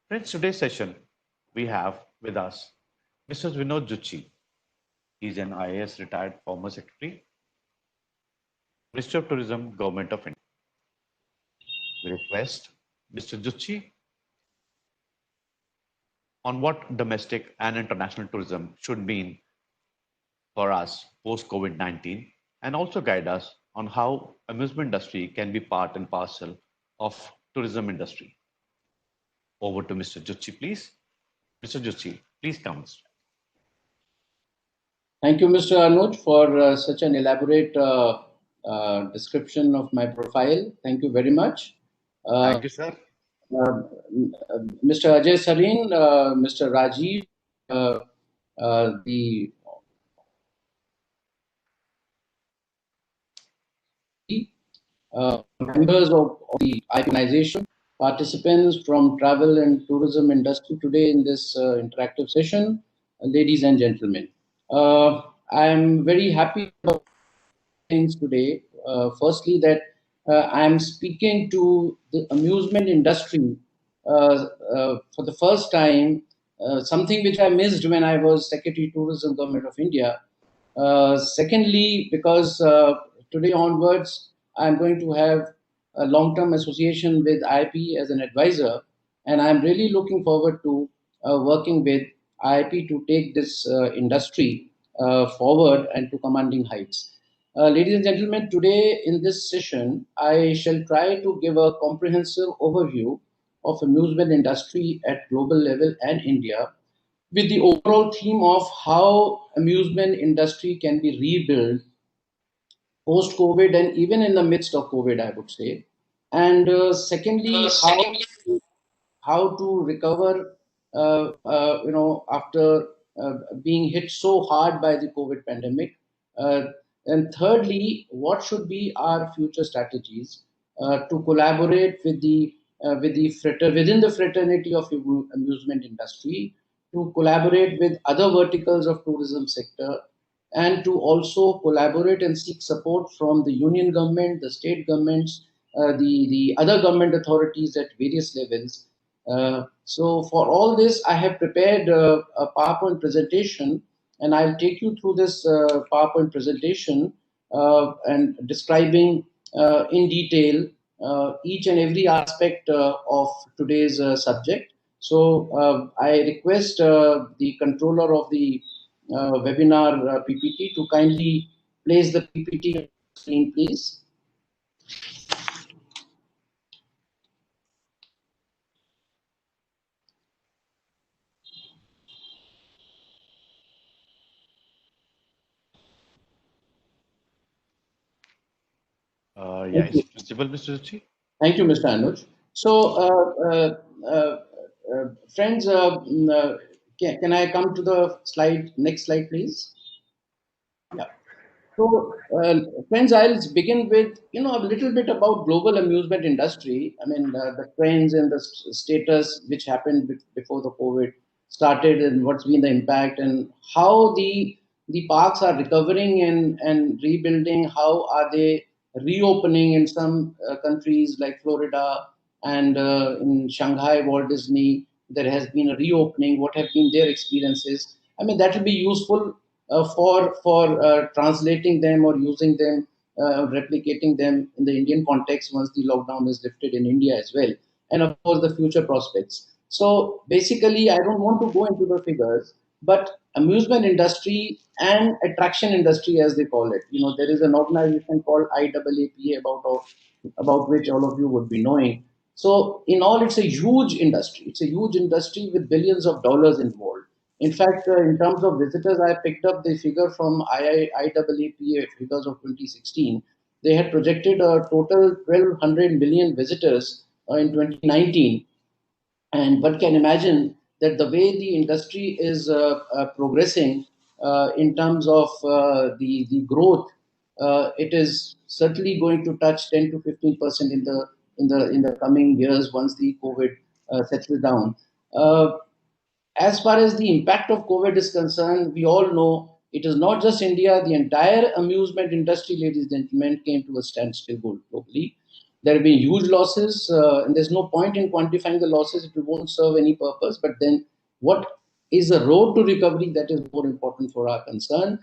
Friends, today's session we have with us Mr. Vinod Zutshi. He's an IAS retired former secretary, Minister of Tourism, Government of India. We request Mr. Zutshi on what domestic and international tourism should mean for us post COVID-19 and also guide us on how amusement industry can be part and parcel of tourism industry. Over to Mr. Zutshi, please. Mr. Zutshi, please come. Thank you, Mr. Anuj, for such an elaborate description of my profile. Thank you very much. Thank you, sir. Mr. Ajay Sarin, Mr. Rajiv, the members of the organization, participants from travel and tourism industry today in this interactive session, ladies and gentlemen. I am very happy about things today. Firstly, that I am speaking to the amusement industry for the first time, something which I missed when I was Secretary Tourism, Government of India. Secondly, because today onwards, I'm going to have a long-term association with IIP as an advisor, and I'm really looking forward to working with IIP to take this industry forward and to commanding heights. Ladies and gentlemen, today in this session, I shall try to give a comprehensive overview of amusement industry at global level and India, with the overall theme of how amusement industry can be rebuilt post-COVID and even in the midst of COVID, I would say. And secondly, how to recover, after being hit so hard by the COVID pandemic. And thirdly, what should be our future strategies to collaborate with the within the fraternity of amusement industry, to collaborate with other verticals of tourism sector, and to also collaborate and seek support from the union government, the state governments, the other government authorities at various levels. So for all this, I have prepared a PowerPoint presentation, and I'll take you through this PowerPoint presentation and describing in detail each and every aspect of today's subject. So I request the controller of the webinar PPT to kindly place the PPT on the screen, please. Yeah, is it visible, Mr. Zutshi? Thank you, Mr. Anuj. So, friends, can I come to the slide? Next slide, please. Yeah. So, friends, I'll begin with a little bit about global amusement industry. I mean, the trends and the status which happened before the COVID started, and what's been the impact, and how the parks are recovering and rebuilding. How are they reopening in some countries like Florida and in Shanghai, Walt Disney? There has been a reopening. What have been their experiences? I mean, that will be useful for translating them or using them, replicating them in the Indian context once the lockdown is lifted in India as well, and of course the future prospects. So basically, I don't want to go into the figures, but amusement industry and attraction industry, as they call it. There is an organization called IAAPA about which all of you would be knowing. So in all, it's a huge industry. It's a huge industry with billions of dollars involved. In fact, in terms of visitors, I picked up the figure from IAAPA figures of 2016. They had projected a total 1,200 million visitors in 2019. And one can imagine that the way the industry is progressing in terms of the growth, it is certainly going to touch 10 to 15% in the coming years once the COVID settles down. As far as the impact of COVID is concerned, we all know it is not just India. The entire amusement industry, ladies and gentlemen, came to a standstill globally. There have been huge losses, and there's no point in quantifying the losses. It won't serve any purpose. But then, what is the road to recovery? That is more important for our concern.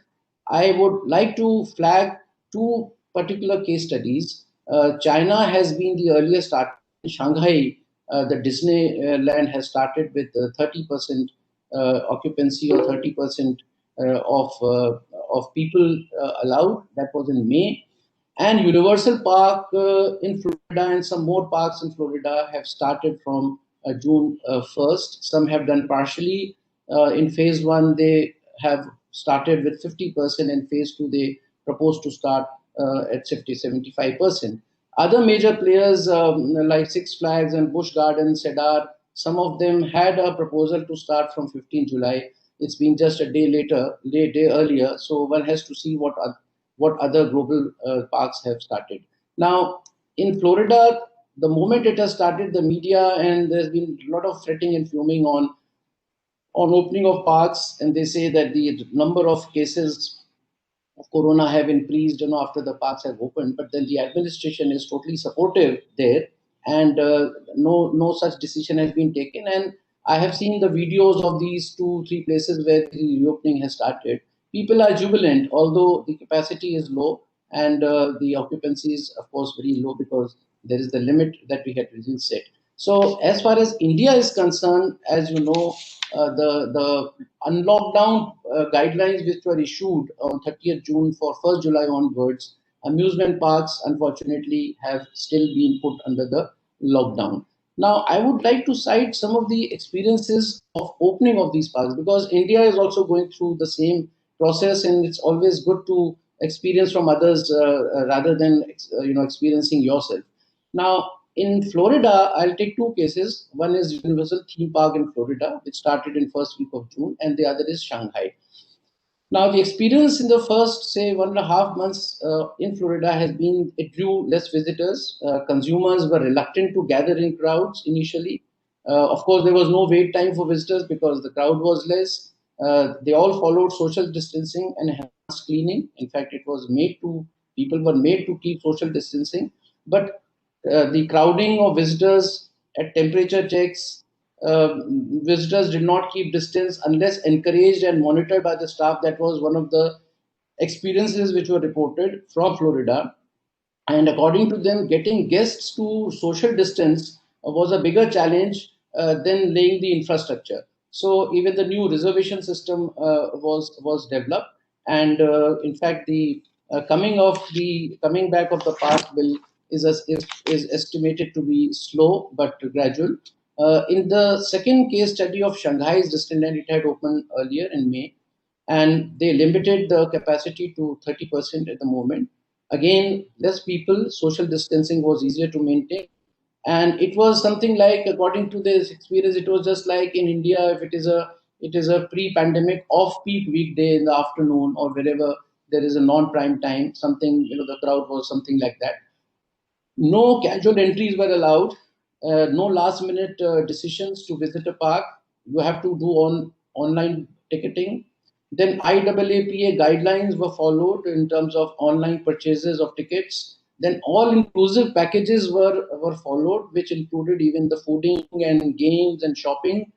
I would like to flag two particular case studies. China has been the earliest start. In Shanghai, the Disneyland has started with 30% occupancy or 30% of people allowed. That was in May. And Universal Park in Florida and some more parks in Florida have started from June 1st. Some have done partially. In phase one, they have started with 50%. In phase two, they propose to start at 75%. Other major players like Six Flags and Busch Gardens, Cedar, some of them had a proposal to start from 15 July. It's been just a day later, day earlier. So one has to see what other global parks have started. Now, in Florida, the moment it has started, the media and there's been a lot of fretting and fuming on opening of parks, and they say that the number of cases of corona have increased, after the parks have opened. But then the administration is totally supportive there, and no such decision has been taken. And I have seen the videos of these 2-3 places where the reopening has started. People are jubilant, although the capacity is low and the occupancy is, of course, very low because there is the limit that we had originally set. So, as far as India is concerned, as you know, the unlockdown guidelines which were issued on 30th June for 1st July onwards, amusement parks unfortunately have still been put under the lockdown. Now, I would like to cite some of the experiences of opening of these parks because India is also going through the same process, and it's always good to experience from others rather than experiencing yourself. Now, in Florida, I'll take two cases. One is Universal Theme Park in Florida, which started in first week of June, and the other is Shanghai. Now, the experience in the first, say, 1.5 months in Florida has been it drew less visitors. Consumers were reluctant to gather in crowds initially. Of course, there was no wait time for visitors because the crowd was less. They all followed social distancing and enhanced cleaning. In fact, people were made to keep social distancing. But the crowding of visitors at temperature checks, visitors did not keep distance unless encouraged and monitored by the staff. That was one of the experiences which were reported from Florida. And according to them, getting guests to social distance was a bigger challenge than laying the infrastructure. So even the new reservation system was developed, and in fact, the coming back of the park bill is estimated to be slow but gradual. In the second case study of Shanghai's Disneyland, it had opened earlier in May, and they limited the capacity to 30% at the moment. Again, less people, social distancing was easier to maintain. And it was something like, according to this experience, it was just like in India, if it is a pre-pandemic off-peak weekday in the afternoon or wherever there is a non-prime time, something, the crowd was something like that. No casual entries were allowed. No last minute decisions to visit a park. You have to do online ticketing. Then IAAPA guidelines were followed in terms of online purchases of tickets. Then all inclusive packages were followed, which included even the fooding and games and shopping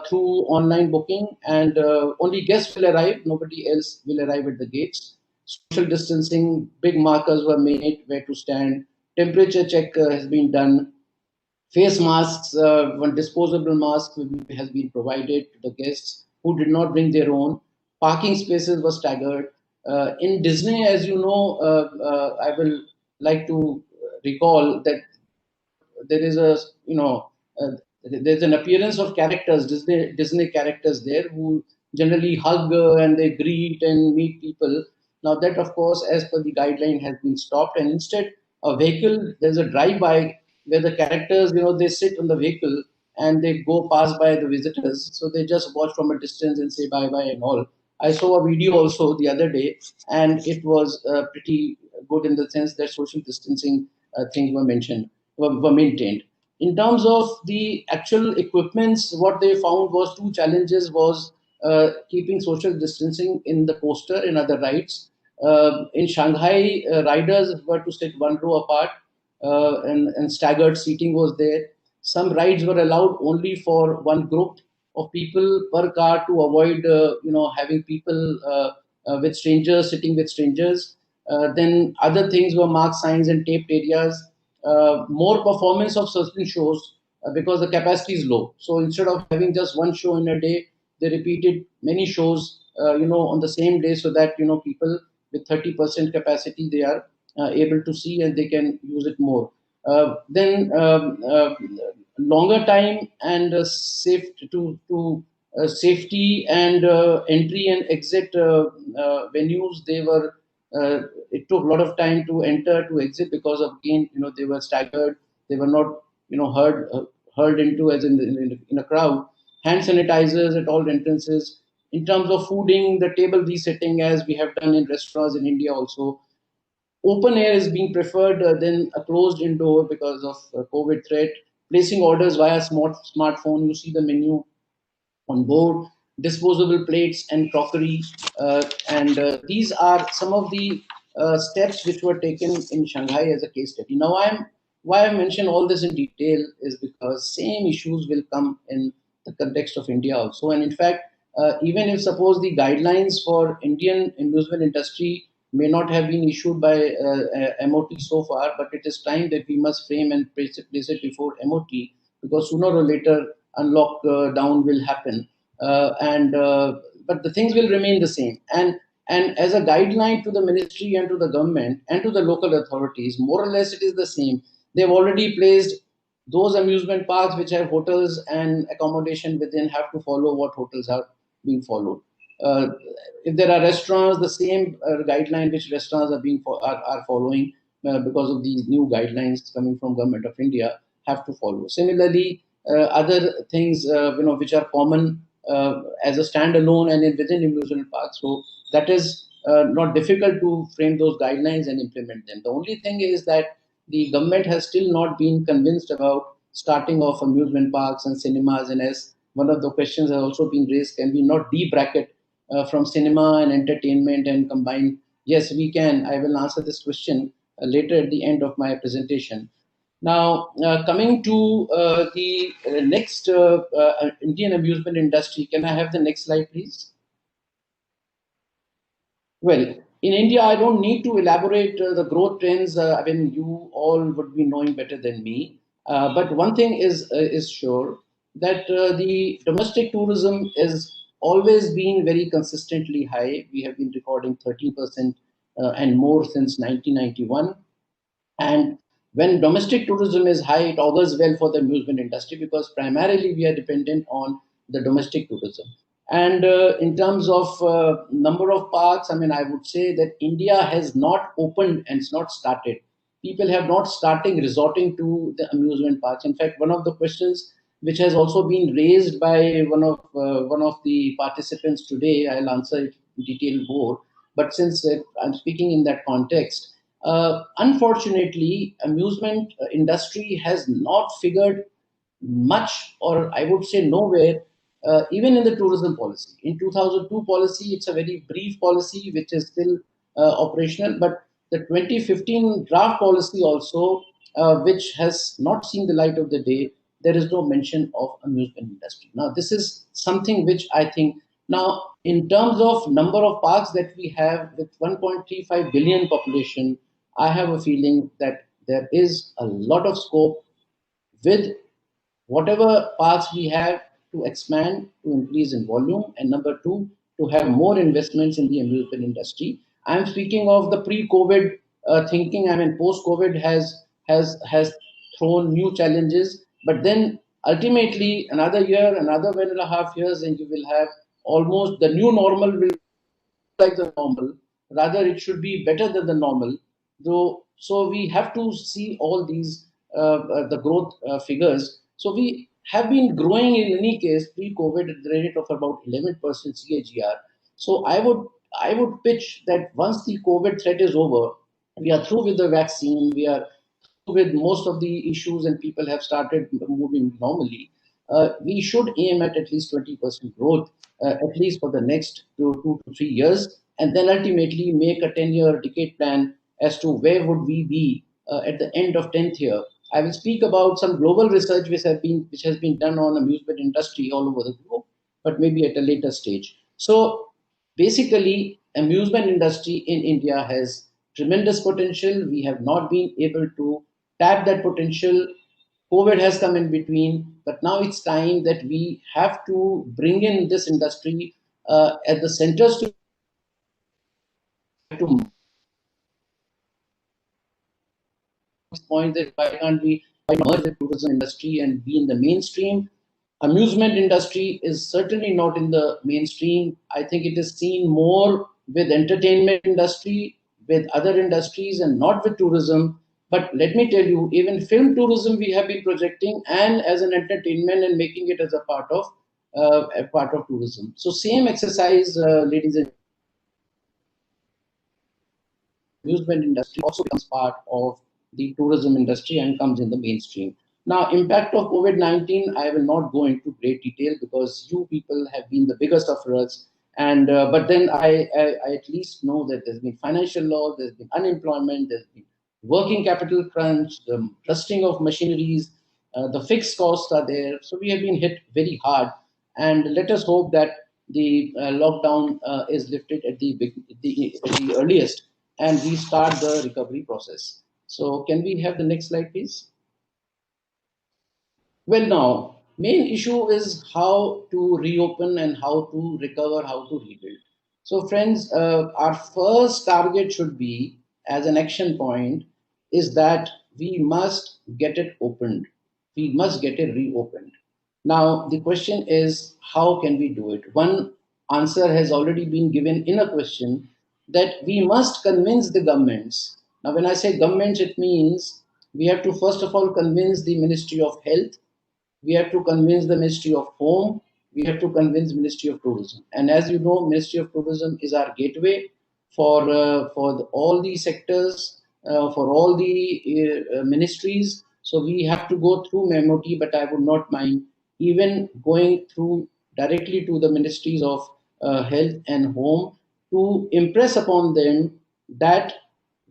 through online booking. And only guests will arrive, nobody else will arrive at the gates. Social distancing, big markers were made where to stand. Temperature check has been done. Face masks, one disposable mask has been provided to the guests who did not bring their own. Parking spaces were staggered. In Disney, as you know, I will like to recall that there is there's an appearance of characters, Disney characters there who generally hug and they greet and meet people. Now that, of course, as per the guideline, has been stopped, and instead a vehicle, there's a drive-by where the characters, they sit on the vehicle and they go pass by the visitors, so they just watch from a distance and say bye bye and all. I saw a video also the other day, and it was pretty good in the sense that social distancing things were maintained. In terms of the actual equipments, what they found was two challenges: was keeping social distancing in the coaster and other rides. In Shanghai, riders were to sit one row apart. and staggered seating was there. Some rides were allowed only for one group of people per car to avoid, having people with strangers sitting with strangers. Then other things were marked signs and taped areas. More performance of certain shows because the capacity is low. So instead of having just one show in a day, they repeated many shows, on the same day, so that people with 30% capacity, they are able to see and they can use it more. Then longer time and safety and entry and exit venues. They were It took a lot of time to enter to exit because of, again, they were staggered. They were not hurled into as in a crowd. Hand sanitizers at all entrances. In terms of fooding, the table resetting, as we have done in restaurants in India also. Open air is being preferred than a closed indoor because of COVID threat. Placing orders via smartphone. You see the menu on board, disposable plates and crockery. And these are some of the steps which were taken in Shanghai as a case study. Now, why I mention all this in detail is because same issues will come in the context of India also. And in fact, even if suppose the guidelines for Indian amusement industry may not have been issued by MOT so far, but it is time that we must frame and place it before MOT, because sooner or later unlock down will happen, and but the things will remain the same. And as a guideline to the ministry and to the government and to the local authorities, more or less it is the same. They've already placed those amusement parks which have hotels and accommodation within have to follow what hotels are being followed. Uh, if there are restaurants, the same guideline which restaurants are following, because of these new guidelines coming from Government of India, have to follow. Similarly, other things which are common as a standalone and within amusement parks. So that is not difficult to frame those guidelines and implement them. The only thing is that the government has still not been convinced about starting off amusement parks and cinemas. And as one of the questions has also been raised, can we not debracket from cinema and entertainment and combine? Yes, we can. I will answer this question later at the end of my presentation. Now, coming to the next Indian amusement industry, can I have the next slide, please? Well, in India, I don't need to elaborate the growth trends. I mean, you all would be knowing better than me. But one thing is sure, that the domestic tourism is always been very consistently high. We have been recording 30% and more since 1991. And when domestic tourism is high, it augurs well for the amusement industry, because primarily we are dependent on the domestic tourism. And in terms of number of parks, I mean, I would say that India has not opened and it's not started. People have not starting resorting to the amusement parks. In fact, one of the questions which has also been raised by one of the participants today, I'll answer it in detail more. But since I'm speaking in that context, unfortunately, amusement industry has not figured much, or I would say nowhere, even in the tourism policy. In 2002 policy, it's a very brief policy which is still operational, but the 2015 draft policy also, which has not seen the light of the day, there is no mention of amusement industry. Now, this is something which I think, now, in terms of number of parks that we have with 1.35 billion population, I have a feeling that there is a lot of scope with whatever parts we have to expand, to increase in volume, and number two, to have more investments in the amusement industry. I'm speaking of the pre-COVID thinking. I mean, post-COVID has thrown new challenges, but then ultimately another year, another 1.5 years, and you will have almost the new normal will like the normal. Rather, it should be better than the normal. Though, so we have to see all these the growth figures. So we have been growing in any case pre-COVID at the rate of about 11% CAGR. So I would pitch that once the COVID threat is over, we are through with the vaccine. We are with most of the issues and people have started moving normally, we should aim at least 20% growth, at least for the next 2 to 3 years, and then ultimately make a 10-year decade plan as to where would we be at the end of 10th year. I will speak about some global research which has been done on amusement industry all over the globe, but maybe at a later stage. So basically, amusement industry in India has tremendous potential. We have not been able to tap that potential. Covid has come in between, but now it's time that we have to bring in this industry at the centers to point that why can't we merge the tourism industry and be in the mainstream. Amusement industry is certainly not in the mainstream. I think it is seen more with entertainment industry, with other industries, and not with tourism. But let me tell you, even film tourism we have been projecting and as an entertainment and making it as a part of tourism. So same exercise, ladies and amusement industry also becomes part of the tourism industry and comes in the mainstream. Now, impact of COVID-19, I will not go into great detail because you people have been the biggest sufferers. And but then I at least know that there's been financial loss, there's been unemployment, there's been working capital crunch, the rusting of machineries, the fixed costs are there. So we have been hit very hard. And let us hope that the lockdown is lifted at the earliest and we start the recovery process. So can we have the next slide, please? Well, now, main issue is how to reopen and how to recover, how to rebuild. So, friends, our first target should be, as an action point, is that we must get it opened. We must get it reopened. Now, the question is, how can we do it? One answer has already been given in a question that we must convince the governments. Now, when I say governments, it means we have to first of all convince the Ministry of Health, we have to convince the Ministry of Home, we have to convince Ministry of Tourism. And as you know, Ministry of Tourism is our gateway all the sectors, for all the ministries. So we have to go through MOT, but I would not mind even going through directly to the ministries of health and home to impress upon them that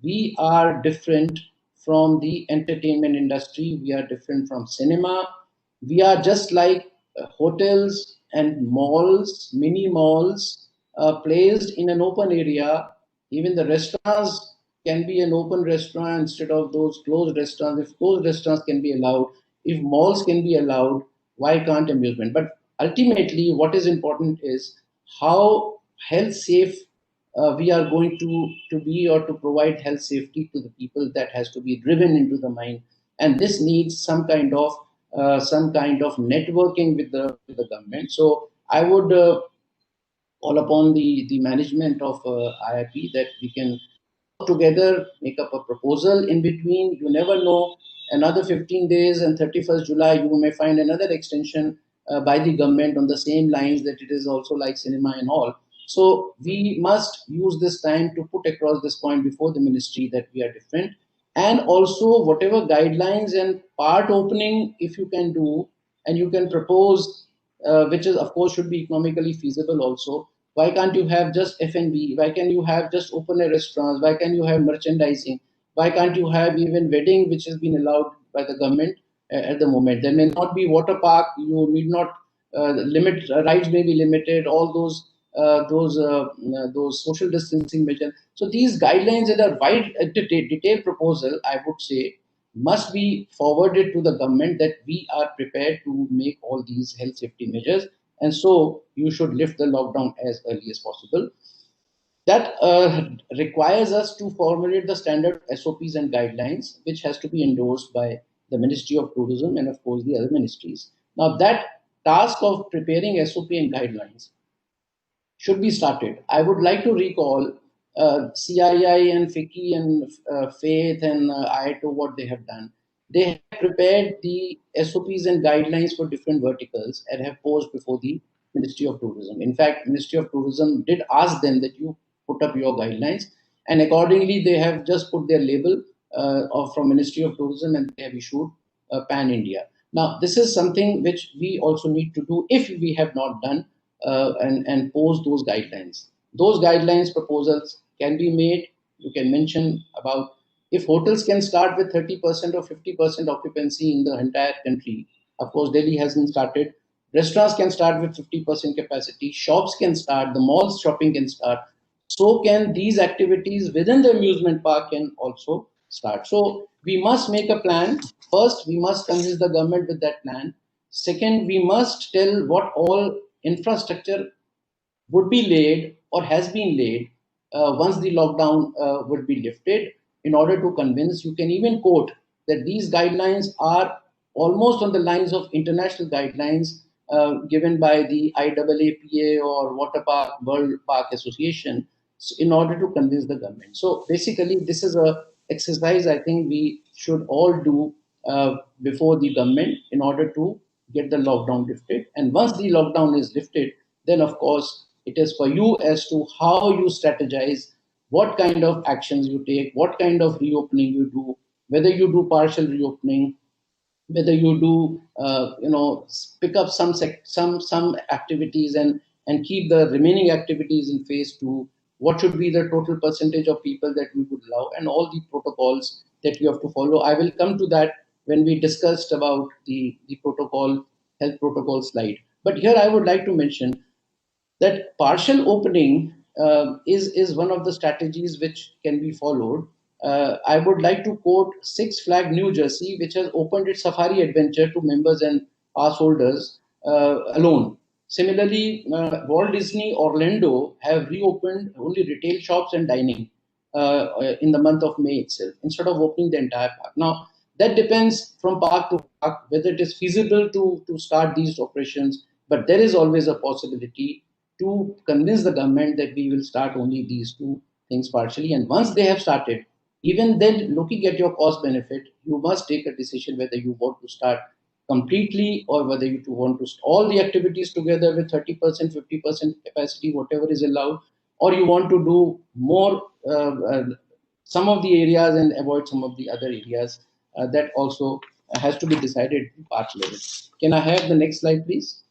we are different from the entertainment industry, we are different from cinema, we are just like hotels and malls, mini malls, placed in an open area. Even the restaurants can be an open restaurant instead of those closed restaurants. If closed restaurants can be allowed, if malls can be allowed, why can't amusement? But ultimately, what is important is how health safe we are going to be or to provide health safety to the people that has to be driven into the mind. And this needs some kind of networking with the government. So I would call upon the management of IIP that we can together, make up a proposal in between. You never know, another 15 days and 31st July, you may find another extension by the government on the same lines that it is also like cinema and all. So we must use this time to put across this point before the ministry that we are different. And also, whatever guidelines and part opening, if you can do, and you can propose, which is of course should be economically feasible also. Why can't you have just F&B? Why can't you have just open air restaurants? Why can't you have merchandising? Why can't you have even wedding, which has been allowed by the government at the moment? There may not be water park. You need not limit rides may be limited. All those social distancing measures. So these guidelines in a wide, detailed proposal, I would say, must be forwarded to the government that we are prepared to make all these health safety measures, and so you should lift the lockdown as early as possible. That requires us to formulate the standard SOPs and guidelines, which has to be endorsed by the Ministry of Tourism and, of course, the other ministries. Now, that task of preparing SOP and guidelines should be started. I would like to recall CII and FICCI and Faith and IITO, what they have done. They have prepared the SOPs and guidelines for different verticals and have posed before the Ministry of Tourism. In fact, Ministry of Tourism did ask them that you put up your guidelines, and accordingly they have just put their label from Ministry of Tourism and they have issued Pan India. Now, this is something which we also need to do if we have not done, and pose those guidelines. Those guidelines proposals can be made. You can mention about If hotels can start with 30% or 50% occupancy in the entire country, of course, Delhi hasn't started. Restaurants can start with 50% capacity. Shops can start. The malls shopping can start. So can these activities within the amusement park can also start. So we must make a plan. First, we must convince the government with that plan. Second, we must tell what all infrastructure would be laid or has been laid once the lockdown would be lifted in order to convince. You can even quote that these guidelines are almost on the lines of international guidelines given by the IAAPA or Water Park World Park Association in order to convince the government. So basically, this is a exercise I think we should all do before the government in order to get the lockdown lifted. And once the lockdown is lifted, then of course it is for you as to how you strategize, what kind of actions you take, what kind of reopening you do, whether you do partial reopening, whether you do pick up some activities and keep the remaining activities in phase 2. What should be the total percentage of people that we would allow, and all the protocols that you have to follow. I will come to that when we discussed about the protocol, health protocol slide. But here I would like to mention that partial opening is one of the strategies which can be followed. I would like to quote Six Flag New Jersey, which has opened its safari adventure to members and pass holders alone. Similarly, Walt Disney Orlando have reopened only retail shops and dining in the month of May itself, instead of opening the entire park. Now, that depends from park to park whether it is feasible to start these operations, but there is always a possibility to convince the government that we will start only these two things partially. And once they have started, even then, looking at your cost benefit, you must take a decision whether you want to start completely or whether you want to all the activities together with 30%, 50% capacity, whatever is allowed, or you want to do more some of the areas and avoid some of the other areas. That also has to be decided at park level. Can I have the next slide, please?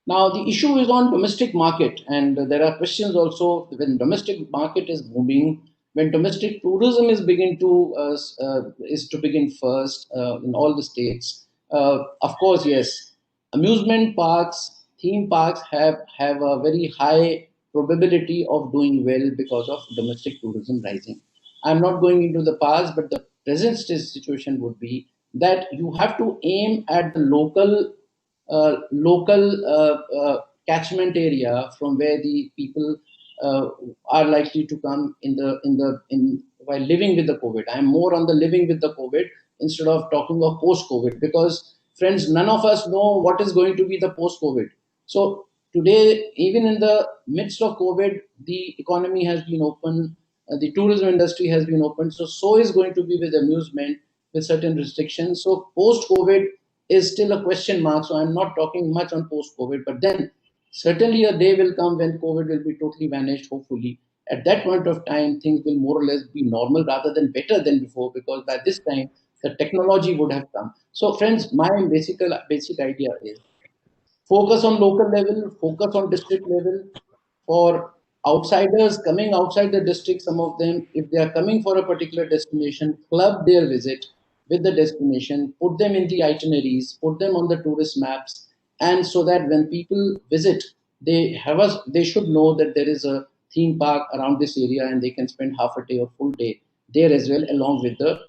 Now, the issue is on domestic market, and there are questions also when domestic market is booming, when domestic tourism is to begin first in all the states. Of course, yes, amusement parks, theme parks have a very high probability of doing well because of domestic tourism rising. I'm not going into the past, but the present situation would be that you have to aim at the local catchment area from where the people are likely to come in while living with the COVID. I'm more on the living with the COVID instead of talking of post COVID, because friends, none of us know what is going to be the post COVID. So today, even in the midst of COVID, the economy has been open, the tourism industry has been open. So is going to be with amusement with certain restrictions. So post COVID is still a question mark. So I'm not talking much on post COVID, but then certainly a day will come when COVID will be totally vanished, hopefully. At that point of time, things will more or less be normal rather than better than before, because by this time, the technology would have come. So, friends, my basic idea is focus on local level, focus on district level. For outsiders coming outside the district, some of them, if they are coming for a particular destination, club their visit with the destination, put them in the itineraries, put them on the tourist maps, and so that when people visit, they should know that there is a theme park around this area and they can spend half a day or full day there as well, along with the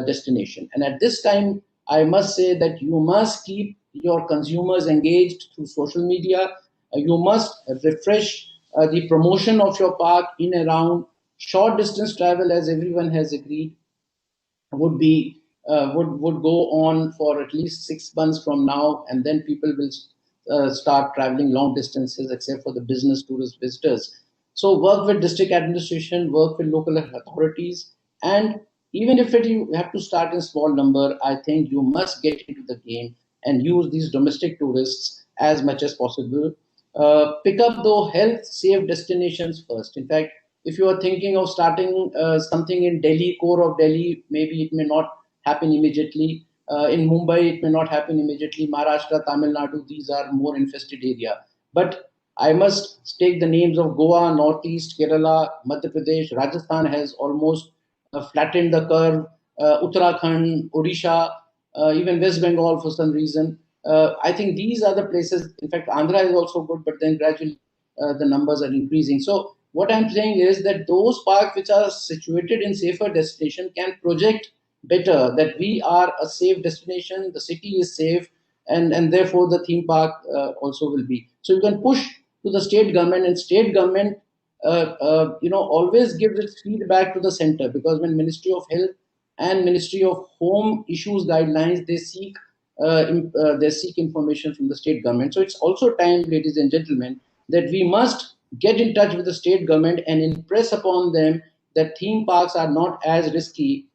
destination. And at this time, I must say that you must keep your consumers engaged through social media. You must refresh the promotion of your park in around short distance travel, as everyone has agreed would go on for at least 6 months from now, and then people will start traveling long distances, except for the business tourist visitors. So work with district administration, work with local authorities, and even if you have to start in small number, I think you must get into the game and use these domestic tourists as much as possible. Pick up the health safe destinations first. In fact, if you are thinking of starting something in Delhi, core of Delhi, maybe it may not happen immediately. In Mumbai, it may not happen immediately. Maharashtra, Tamil Nadu, these are more infested area. But I must take the names of Goa, Northeast, Kerala, Madhya Pradesh. Rajasthan has almost flattened the curve. Uttarakhand, Odisha, even West Bengal for some reason. I think these are the places. In fact, Andhra is also good, but then gradually the numbers are increasing. So what I'm saying is that those parks which are situated in safer destination can project better that we are a safe destination, the city is safe, and therefore the theme park also will be. So you can push to the state government, and state government always gives its feedback to the center, because when Ministry of Health and Ministry of Home issues guidelines, they seek information from the state government. So it's also time, ladies and gentlemen, that we must get in touch with the state government and impress upon them that theme parks are not as risky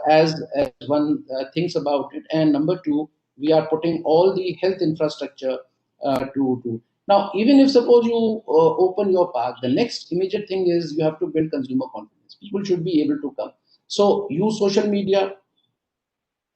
as one thinks about it. And number two, we are putting all the health infrastructure to. Now, even if suppose you open your park, the next immediate thing is you have to build consumer confidence. People should be able to come. So use social media,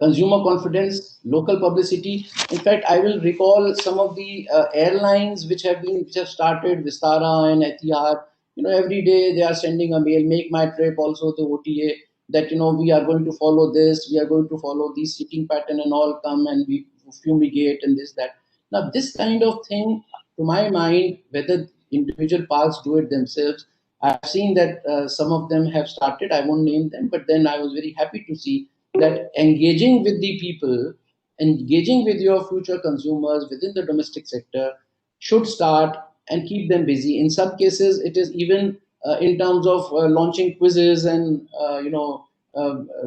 consumer confidence, local publicity. In fact, I will recall some of the airlines which have started, Vistara and Etihad. Every day they are sending a mail, make my trip, also the OTA, that we are going to follow this, we are going to follow these seating pattern and all, come and we fumigate and this that. Now this kind of thing, to my mind, whether individual parks do it themselves, I've seen that some of them have started. I won't name them, but then I was very happy to see that engaging with the people, engaging with your future consumers within the domestic sector should start and keep them busy. In some cases, it is even in terms of launching quizzes and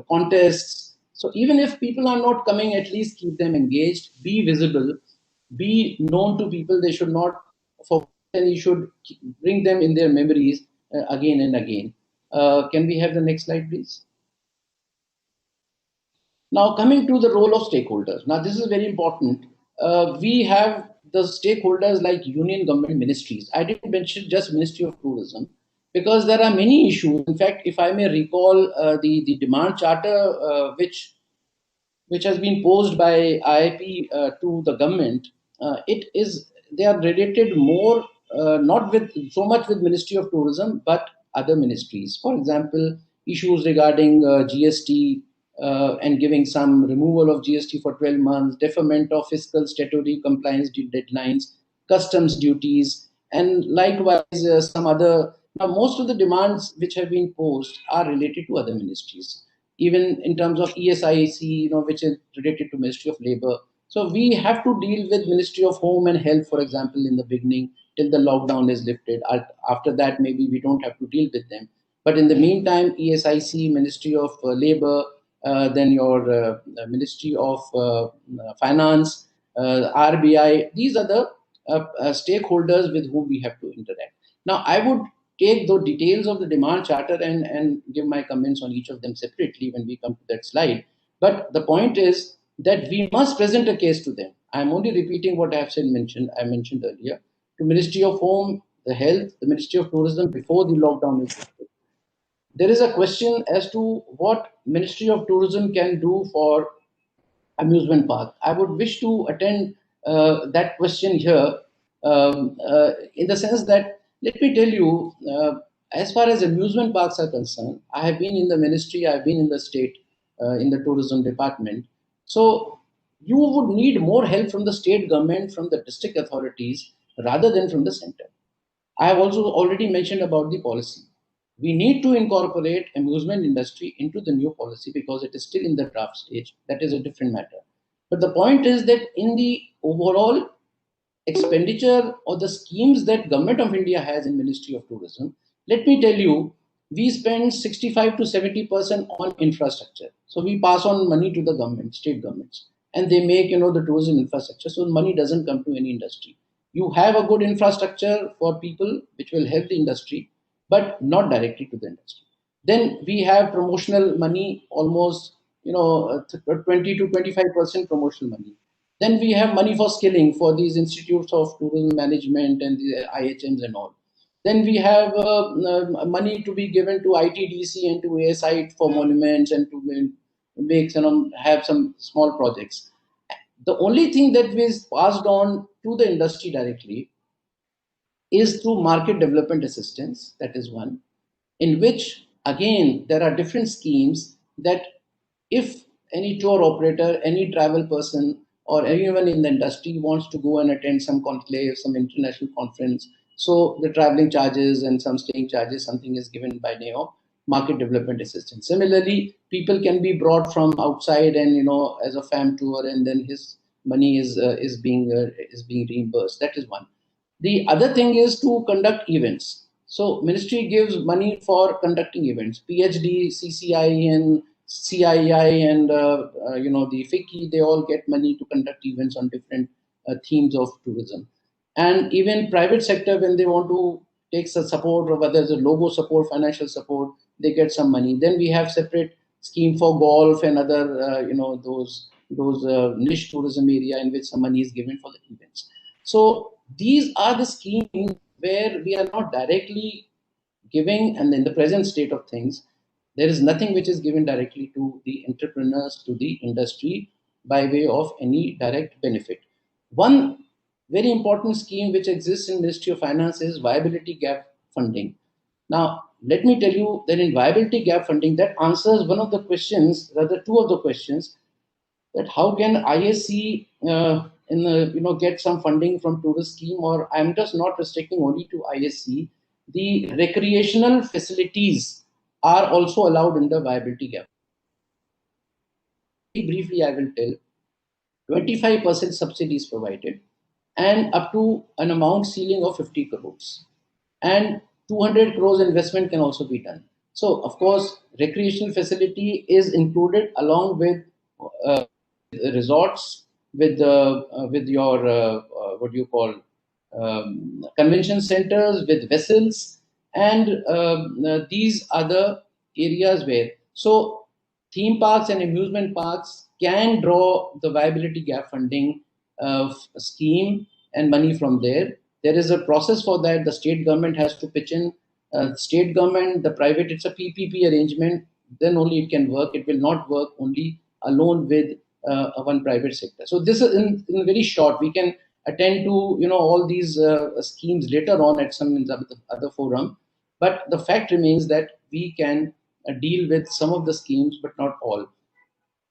contests. So even if people are not coming, at least keep them engaged, be visible, be known to people. They should not forget, and you should bring them in their memories again and again. Can we have the next slide, please? Now, coming to the role of stakeholders. Now, this is very important. We have the stakeholders like union government ministries. I didn't mention just Ministry of Tourism because there are many issues. In fact, if I may recall the demand charter, which has been posed by IIP to the government, it is they are related more not with so much with Ministry of Tourism, but other ministries. For example, issues regarding GST and giving some removal of GST for 12 months, deferment of fiscal statutory compliance deadlines, customs duties, and likewise some other. Now, most of the demands which have been posed are related to other ministries, even in terms of ESIC, which is related to Ministry of Labor. So we have to deal with Ministry of Home and Health, for example, in the beginning till the lockdown is lifted. After that, maybe we don't have to deal with them. But in the meantime, ESIC, Ministry of Labor, then your Ministry of Finance, RBI, these are the stakeholders with whom we have to interact. Now, I would take the details of the demand charter and give my comments on each of them separately when we come to that slide. But the point is that we must present a case to them. I'm only repeating what I mentioned earlier, to Ministry of Home, the Health, the Ministry of Tourism before the lockdown is lifted. There is a question as to what Ministry of Tourism can do for amusement park. I would wish to attend that question here, in the sense that, let me tell you, as far as amusement parks are concerned, I have been in the ministry, I've been in the state, in the tourism department. So you would need more help from the state government, from the district authorities, rather than from the center. I have also already mentioned about the policy. We need to incorporate amusement industry into the new policy because it is still in the draft stage. That is a different matter. But the point is that in the overall expenditure or the schemes that Government of India has in Ministry of Tourism, let me tell you, we spend 65 to 70% on infrastructure. So we pass on money to the government, state governments, and they make the tourism infrastructure. So money doesn't come to any industry. You have a good infrastructure for people, which will help the industry, but not directly to the industry. Then we have promotional money, almost 20 to 25% promotional money. Then we have money for skilling for these institutes of tourism management and the IHMs and all. Then we have money to be given to ITDC and to ASI for monuments and to make have some small projects. The only thing that was passed on to the industry directly is through market development assistance. That is one, in which again there are different schemes that if any tour operator, any travel person, or anyone in the industry wants to go and attend some conclave, some international conference, so the traveling charges and some staying charges, something is given by way of market development assistance. Similarly, people can be brought from outside and as a fam tour, and then his money is being reimbursed. That is one. The other thing is to conduct events. So ministry gives money for conducting events. PhD, CCI, and CII, and the FICCI, they all get money to conduct events on different themes of tourism. And even private sector, when they want to take some support, or whether it's a logo support, financial support, they get some money. Then we have separate scheme for golf and other those niche tourism area in which some money is given for the events. So these are the schemes where we are not directly giving, and in the present state of things, there is nothing which is given directly to the entrepreneurs, to the industry, by way of any direct benefit. One very important scheme which exists in Ministry of Finance is viability gap funding. Now, let me tell you that in viability gap funding, that answers one of the questions, rather two of the questions, that how can ISC get some funding from tourist scheme, or I'm just not restricting only to ISC. The recreational facilities are also allowed in the viability gap. Very briefly, I will tell. 25% subsidy is provided, and up to an amount ceiling of 50 crores. And 200 crores investment can also be done. So, of course, recreational facility is included along with resorts, with your what do you call convention centers, with vessels, and these are the areas where, so theme parks and amusement parks can draw the viability gap funding scheme and money from there. There is a process for that. The state government has to pitch in. State government, the private, it's a PPP arrangement. Then only it can work. It will not work only alone with one private sector. So this is in very short. We can attend to all these schemes later on at some other forum. But the fact remains that we can deal with some of the schemes, but not all.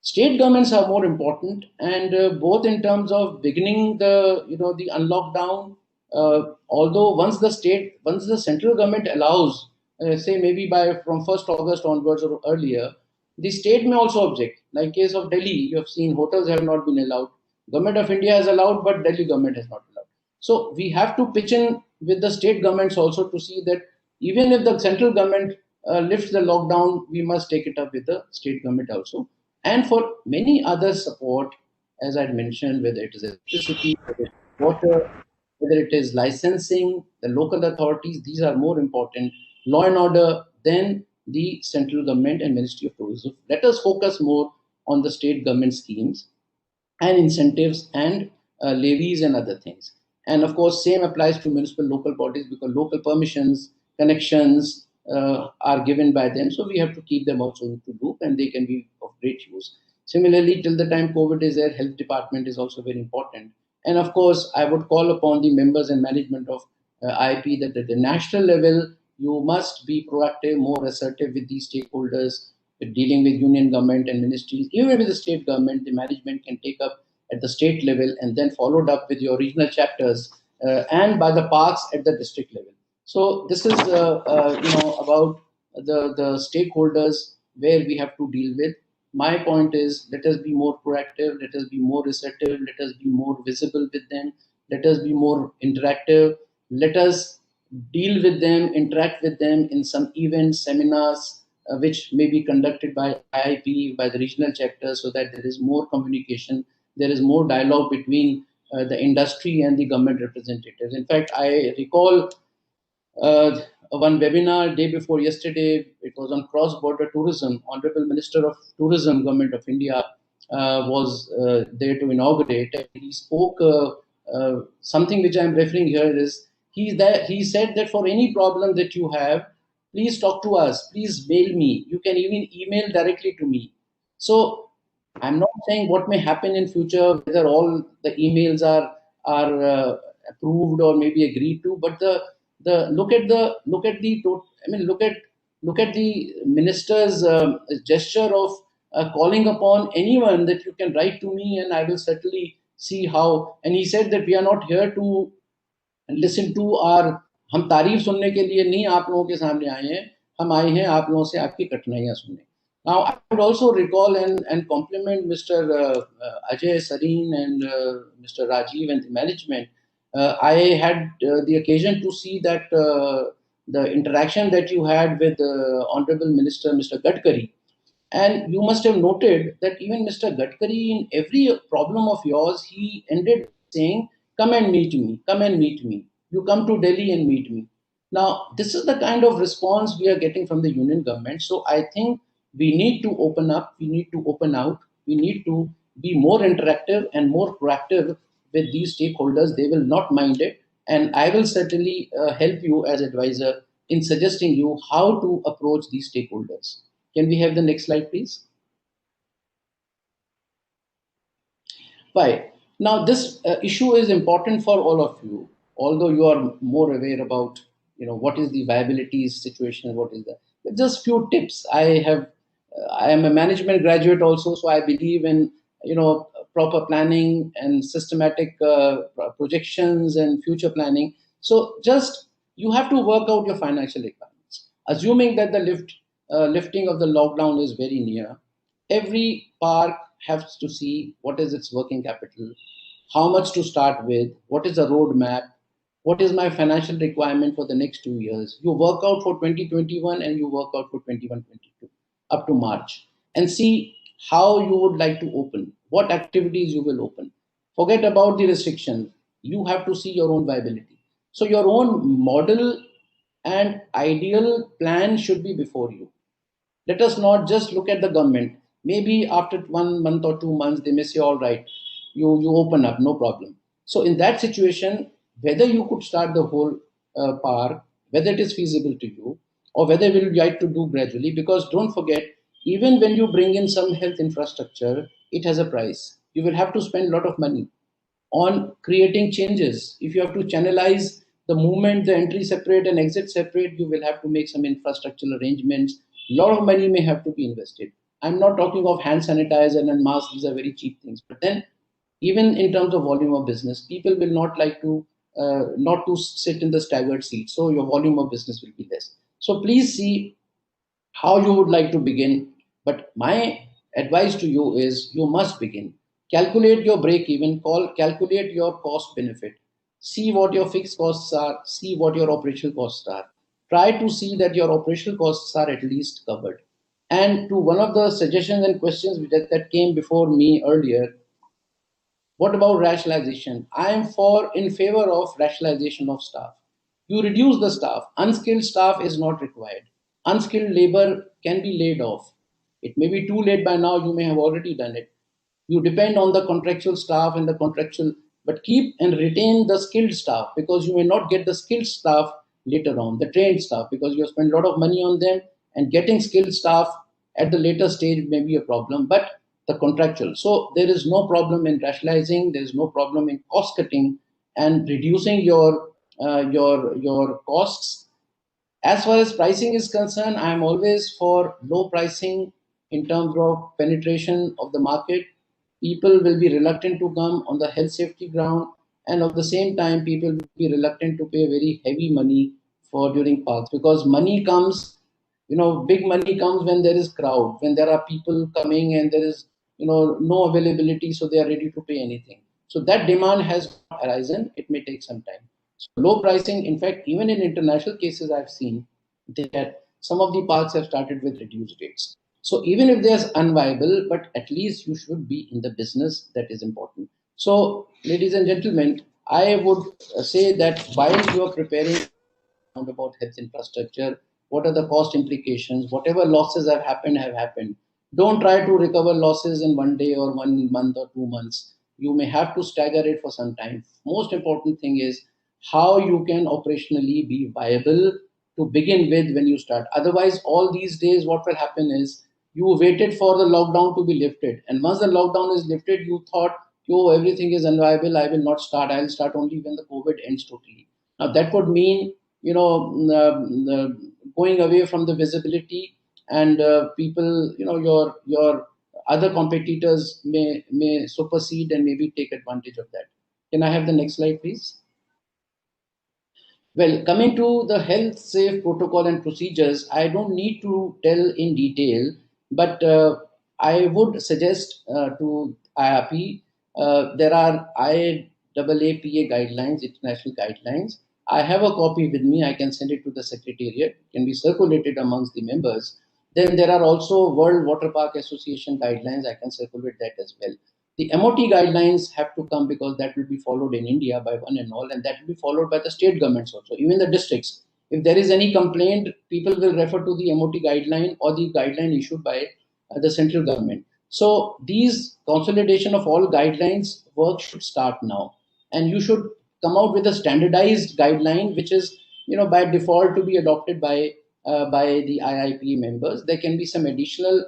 State governments are more important, and both in terms of beginning the unlock down. Although once the central government allows, say maybe by from 1st August onwards or earlier, the state may also object. Like case of Delhi, you have seen hotels have not been allowed. Government of India has allowed, but Delhi government has not allowed. So we have to pitch in with the state governments also to see that even if the central government lifts the lockdown, we must take it up with the state government also. And for many other support, as I mentioned, whether it is electricity, whether it is water, whether it is licensing, the local authorities, these are more important, law and order, than the central government and Ministry of Tourism. Let us focus more on the state government schemes and incentives and levies and other things. And of course, same applies to municipal local bodies, because local permissions, connections are given by them. So we have to keep them also into loop, and they can be of great use. Similarly, till the time COVID is there, health department is also very important. And of course, I would call upon the members and management of IIP that at the national level, you must be proactive, more assertive with these stakeholders, with dealing with union government and ministries. Even with the state government, the management can take up at the state level, and then followed up with your regional chapters and by the parks at the district level. So this is about the stakeholders where we have to deal with. My point is, let us be more proactive, let us be more receptive, let us be more visible with them, let us be more interactive, let us deal with them, interact with them in some events, seminars, which may be conducted by IIP, by the regional chapters, so that there is more communication, there is more dialogue between the industry and the government representatives. In fact, I recall one webinar day before yesterday. It was on cross-border tourism. Honorable Minister of Tourism, Government of India, was there to inaugurate. He spoke something which I'm referring here is he said that for any problem that you have, please talk to us. Please mail me. You can even email directly to me. So I'm not saying what may happen in future, whether all the emails are approved or maybe agreed to, but the look at the I mean, look at the minister's gesture of calling upon anyone that you can write to me and I will certainly see how. And he said that we are not here to listen to our, हम तारीफ सुनने के लिए नहीं आप लोगों के सामने आए हैं, हम आए हैं आप लोगों से आपकी कठिनाइयां सुनने. Now I would also recall and compliment Mr. Ajay Sareen and Mr. Rajiv and the management. I had the occasion to see that the interaction that you had with Honorable Minister Mr. Gadkari, and you must have noted that even Mr. Gadkari, in every problem of yours, he ended saying, come and meet me, come and meet me. You come to Delhi and meet me. Now, this is the kind of response we are getting from the union government. So I think we need to open up, we need to open out, we need to be more interactive and more proactive with these stakeholders. They will not mind it. And I will certainly help you as advisor in suggesting you how to approach these stakeholders. Can we have the next slide, please? Why? Now, this issue is important for all of you, although you are more aware about, what is the viability situation, what is that. But just few tips. I am a management graduate also, so I believe in, proper planning and systematic projections and future planning. So just, you have to work out your financial requirements. Assuming that the lifting of the lockdown is very near, every park has to see what is its working capital, how much to start with, what is the roadmap, what is my financial requirement for the next 2 years. You work out for 2021 and you work out for 21-22 up to March, and see how you would like to open, what activities you will open. Forget about the restrictions. You have to see your own viability. So your own model and ideal plan should be before you. Let us not just look at the government. Maybe after 1 month or 2 months, they may say, all right, you open up, no problem. So in that situation, whether you could start the whole park, whether it is feasible to you, or whether you would like to do gradually, because don't forget, even when you bring in some health infrastructure, it has a price. You will have to spend a lot of money on creating changes. If you have to channelize the movement, the entry separate and exit separate, you will have to make some infrastructural arrangements. A lot of money may have to be invested. I'm not talking of hand sanitizer and masks, these are very cheap things. But then, even in terms of volume of business, people will not like to not to sit in the staggered seat. So your volume of business will be less. So please see how you would like to begin. But my advice to you is you must begin. Calculate your break even, calculate your cost benefit. See what your fixed costs are, see what your operational costs are. Try to see that your operational costs are at least covered. And to one of the suggestions and questions that came before me earlier, what about rationalization? I am in favor of rationalization of staff. You reduce the staff. Unskilled staff is not required. Unskilled labor can be laid off. It may be too late by now. You may have already done it. You depend on the contractual staff and the contractual, but keep and retain the skilled staff, because you may not get the skilled staff later on, the trained staff, because you spend a lot of money on them, and getting skilled staff at the later stage may be a problem. But the contractual. So there is no problem in rationalizing. There is no problem in cost cutting and reducing your costs. As far as pricing is concerned, I am always for low pricing in terms of penetration of the market. People will be reluctant to come on the health safety ground, and at the same time, people will be reluctant to pay very heavy money for during parks, because money comes, big money comes when there is crowd, when there are people coming and there is no availability, so they are ready to pay anything. So that demand has arisen. It may take some time. So low pricing, in fact, even in international cases, I've seen that some of the parks have started with reduced rates. So even if there's unviable, but at least you should be in the business. That is important. So, ladies and gentlemen, I would say that while you are preparing about health infrastructure, what are the cost implications, whatever losses have happened. Don't try to recover losses in 1 day or 1 month or 2 months. You may have to stagger it for some time. Most important thing is how you can operationally be viable to begin with when you start. Otherwise, all these days, what will happen is you waited for the lockdown to be lifted. And once the lockdown is lifted, you thought, oh, everything is unviable, I will not start. I'll start only when the COVID ends totally. Now that would mean, going away from the visibility, and people, your other competitors may supersede and maybe take advantage of that. Can I have the next slide, please? Well, coming to the health safe protocol and procedures, I don't need to tell in detail, but I would suggest to IRP, there are IAAPA guidelines, international guidelines. I have a copy with me. I can send it to the Secretariat. It can be circulated amongst the members. Then there are also World Water Park Association guidelines. I can circulate that as well. The MOT guidelines have to come because that will be followed in India by one and all, and that will be followed by the state governments also, even the districts. If there is any complaint, people will refer to the MOT guideline or the guideline issued by the central government. So these consolidation of all guidelines work should start now, and you should come out with a standardized guideline, which is, by default to be adopted by the IIP members. There can be some additional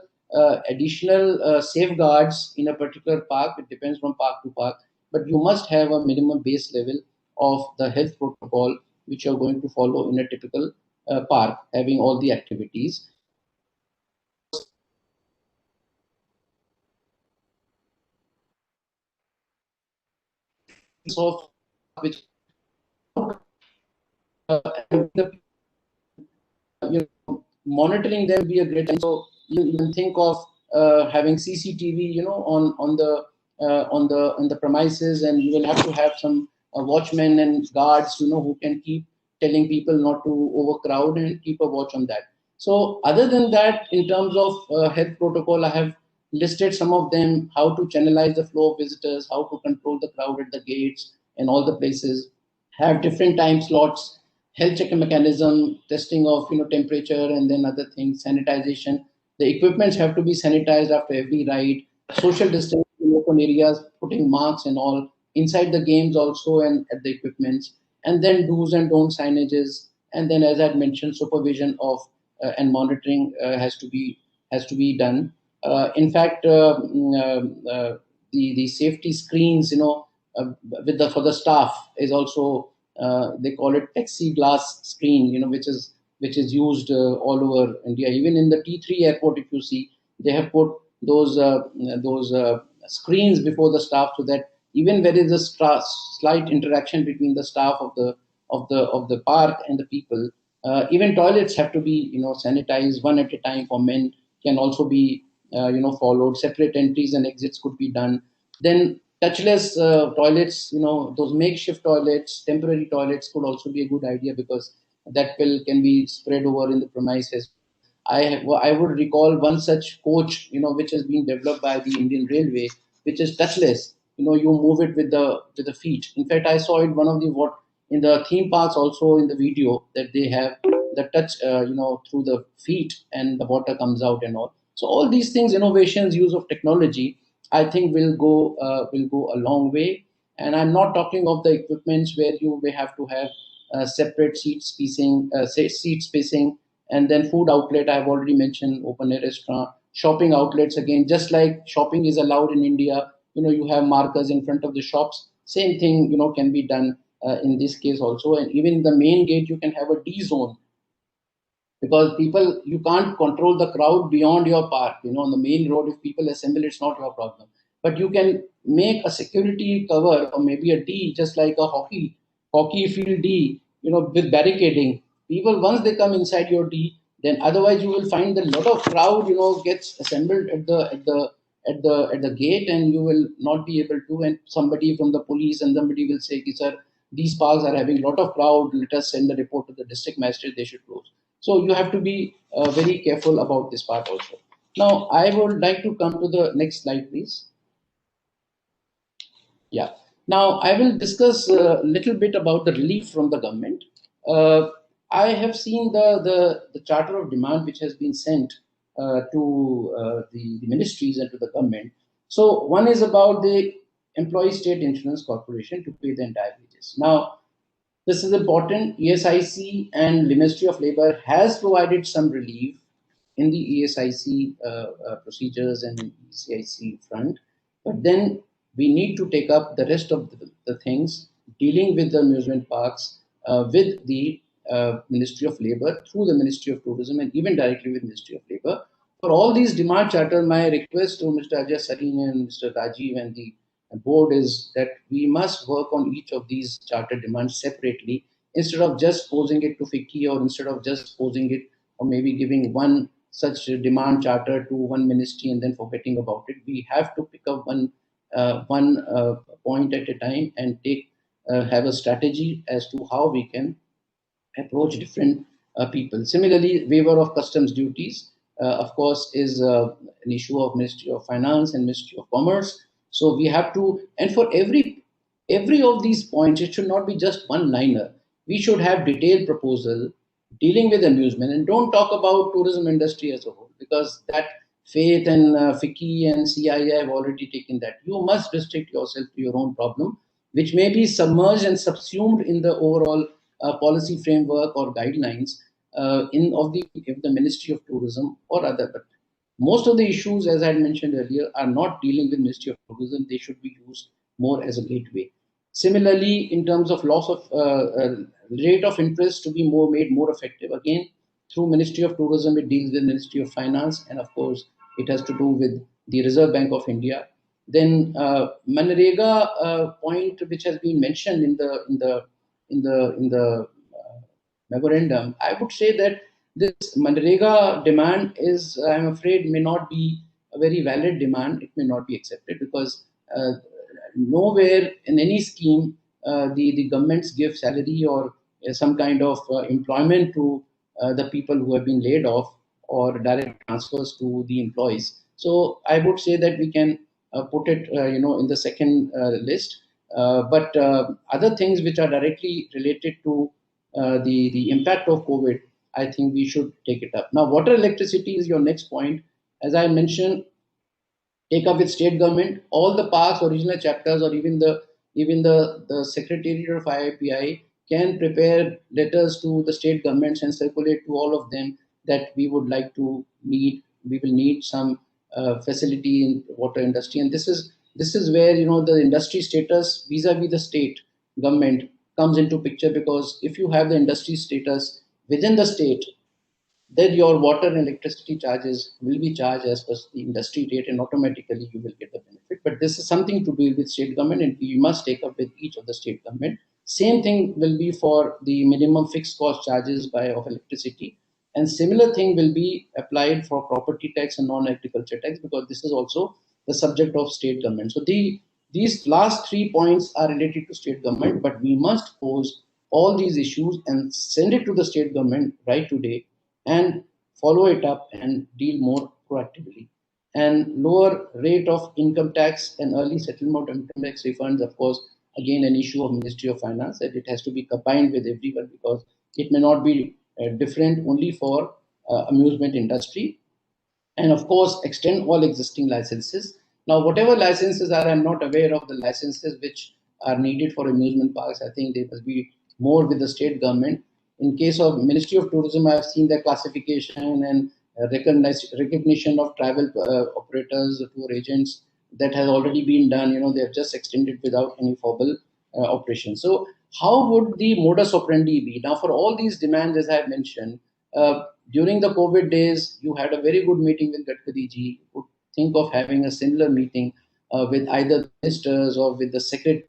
safeguards in a particular park. It depends from park to park, but you must have a minimum base level of the health protocol which you're going to follow in a typical park having all the activities. So, which the monitoring them be a great time. So you can think of having CCTV, on the premises, and you will have to have some watchmen and guards, who can keep telling people not to overcrowd and keep a watch on that. So other than that, in terms of health protocol, I have listed some of them: how to channelize the flow of visitors, how to control the crowd at the gates and all the places, have different time slots, health check mechanism, testing of temperature, and then other things, sanitization. The equipments have to be sanitized after every ride. Social distance in open areas, putting masks and all inside the games also and at the equipments, and then do's and don't signages, and then, as I mentioned, supervision of and monitoring has to be done. In fact, the safety screens, with the for the staff is also, they call it plexiglass screen, which is used all over India. Even in the T3 airport, if you see, they have put those screens before the staff, so that even there is a slight interaction between the staff of the park and the people. Even toilets have to be sanitized one at a time. For men can also be followed. Separate entries and exits could be done. Then touchless toilets, those makeshift toilets, temporary toilets could also be a good idea, because that will can be spread over in the premises. I would recall one such coach, which has been developed by the Indian Railway, which is touchless. You move it with the feet. In fact, I saw it one of the what in the theme parks also in the video, that they have the touch, through the feet, and the water comes out and all. So all these things, innovations, use of technology, I think will go a long way. And I'm not talking of the equipments where you may have to have separate seat spacing, and then food outlet. I've already mentioned open air restaurant, shopping outlets. Again, just like shopping is allowed in India, you have markers in front of the shops. Same thing, can be done in this case also. And even in the main gate, you can have a D zone, because people, you can't control the crowd beyond your park. On the main road, if people assemble, it's not your problem, but you can make a security cover, or maybe a D, just like a hockey field D, with barricading. People, once they come inside your D, then otherwise you will find that a lot of crowd gets assembled at the gate, and you will not be able to. And somebody from the police and somebody will say, sir, these parks are having a lot of crowd, let us send the report to the district magistrate, they should close. So you have to be very careful about this part also. Now, I would like to come to the next slide, please. Yeah. Now, I will discuss a little bit about the relief from the government. I have seen the charter of demand which has been sent to the ministries and to the government. So one is about the Employee State Insurance Corporation to pay the entire wages. Now, this is important. ESIC and Ministry of Labor has provided some relief in the ESIC procedures and ECIC front, but then we need to take up the rest of the things dealing with the amusement parks with the Ministry of Labor through the Ministry of Tourism and even directly with Ministry of Labor. For all these demand charters, my request to Mr. Ajay Sarin and Mr. Rajiv and the board is that we must work on each of these charter demands separately instead of just posing it to FICCI or instead of just posing it or maybe giving one such demand charter to one ministry and then forgetting about it. We have to pick up one point at a time and have a strategy as to how we can approach different people. Similarly, waiver of customs duties, of course, is an issue of Ministry of Finance and Ministry of Commerce. So we have to, and for every of these points, it should not be just one liner. We should have detailed proposal dealing with amusement, and don't talk about tourism industry as a whole because that faith and FICCI and CIA have already taken that. You must restrict yourself to your own problem, which may be submerged and subsumed in the overall policy framework or guidelines of the Ministry of Tourism or other. But most of the issues, as I had mentioned earlier, are not dealing with Ministry of Tourism. They should be used more as a gateway. Similarly, in terms of loss of rate of interest to be made more effective, again through Ministry of Tourism, it deals with Ministry of Finance, and of course, it has to do with the Reserve Bank of India. Then Manrega point, which has been mentioned in the memorandum, I would say that this Manrega demand is, I'm afraid, may not be a very valid demand. It may not be accepted because nowhere in any scheme the governments give salary or some kind of employment to the people who have been laid off or direct transfers to the employees. So I would say that we can put it, in the second list. But other things which are directly related to the impact of COVID, I think we should take it up. Now, water electricity is your next point. As I mentioned, take up with state government. All the past original chapters or even the Secretariat of IIPI can prepare letters to the state governments and circulate to all of them that we would like to need. We will need some facility in water industry, and this is where the industry status vis-a-vis the state government comes into picture, because if you have the industry status within the state, then your water and electricity charges will be charged as per the industry rate, and automatically you will get the benefit. But this is something to do with state government, and you must take up with each of the state government. Same thing will be for the minimum fixed cost charges of electricity, and similar thing will be applied for property tax and non-agriculture tax, because this is also the subject of state government. So these last 3 points are related to state government, but we must pose all these issues and send it to the state government right today and follow it up and deal more proactively. And lower rate of income tax and early settlement of income tax refunds, of course, again an issue of Ministry of Finance, that it has to be combined with everyone, because it may not be different only for amusement industry. And of course extend all existing licenses. Now, whatever licenses are, I'm not aware of the licenses which are needed for amusement parks. I think they must be more with the state government. In case of Ministry of Tourism, I've seen their classification and recognition of travel operators, tour agents, that has already been done. They have just extended without any formal operation. So how would the modus operandi be now for all these demands, as I have mentioned? During the COVID days, you had a very good meeting with Gadkari ji. You could think of having a similar meeting with either ministers or with the secretary,